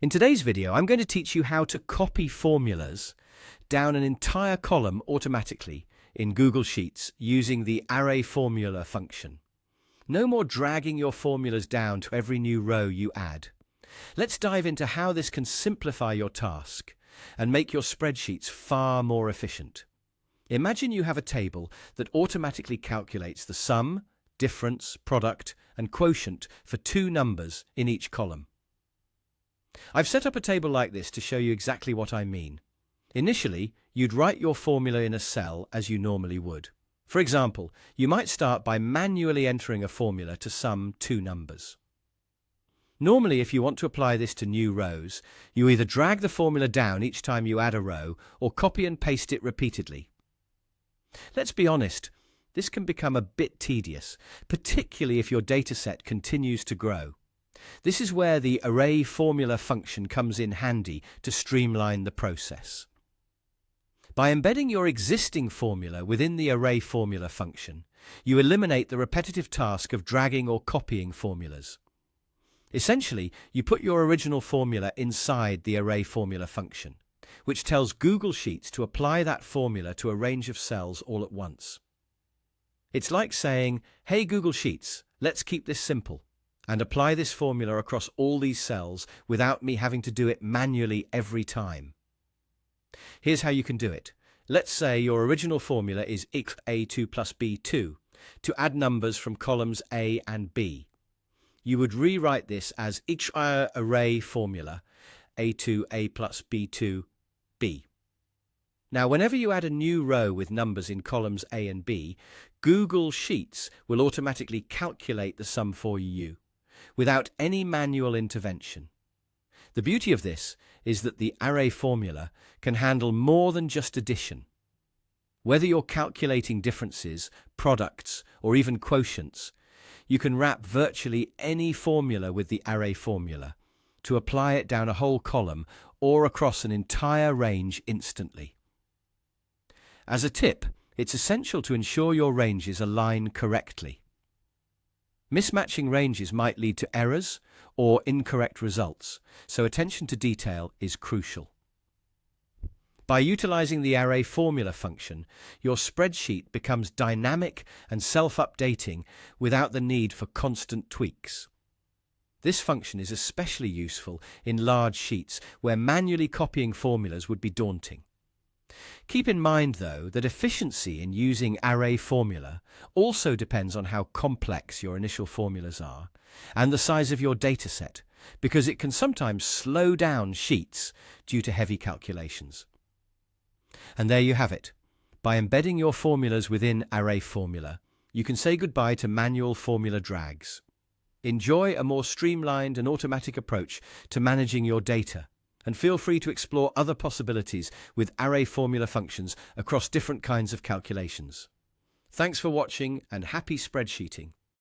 In today's video, I'm going to teach you how to copy formulas down an entire column automatically in Google Sheets using the ARRAYFORMULA function. No more dragging your formulas down to every new row you add. Let's dive into how this can simplify your task and make your spreadsheets far more efficient. Imagine you have a table that automatically calculates the sum, difference, product, and quotient for two numbers in each column. I've set up a table like this to show you exactly what I mean. Initially, you'd write your formula in a cell as you normally would. For example, you might start by manually entering a formula to sum two numbers. Normally, if you want to apply this to new rows, you either drag the formula down each time you add a row or copy and paste it repeatedly. Let's be honest, this can become a bit tedious, particularly if your dataset continues to grow. This is where the ARRAYFORMULA function comes in handy to streamline the process. By embedding your existing formula within the ARRAYFORMULA function, you eliminate the repetitive task of dragging or copying formulas. Essentially, you put your original formula inside the ARRAYFORMULA function, which tells Google Sheets to apply that formula to a range of cells all at once. It's like saying, "Hey Google Sheets, let's keep this simple and apply this formula across all these cells without me having to do it manually every time." Here's how you can do it. Let's say your original formula is A2 plus B2 to add numbers from columns A and B. You would rewrite this as ARRAYFORMULA A2 A plus B2 B. Now, whenever you add a new row with numbers in columns A and B, Google Sheets will automatically calculate the sum for you without any manual intervention. The beauty of this is that the ARRAYFORMULA can handle more than just addition. Whether you're calculating differences, products, or even quotients, you can wrap virtually any formula with the ARRAYFORMULA to apply it down a whole column or across an entire range instantly. As a tip, it's essential to ensure your ranges align correctly. Mismatching ranges might lead to errors or incorrect results, so attention to detail is crucial. By utilizing the ARRAYFORMULA function, your spreadsheet becomes dynamic and self-updating without the need for constant tweaks. This function is especially useful in large sheets where manually copying formulas would be daunting. Keep in mind, though, that efficiency in using ARRAYFORMULA also depends on how complex your initial formulas are and the size of your dataset, because it can sometimes slow down sheets due to heavy calculations. And there you have it. By embedding your formulas within ARRAYFORMULA, you can say goodbye to manual formula drags. Enjoy a more streamlined and automatic approach to managing your data, and feel free to explore other possibilities with ARRAYFORMULA functions across different kinds of calculations. Thanks for watching and happy spreadsheeting.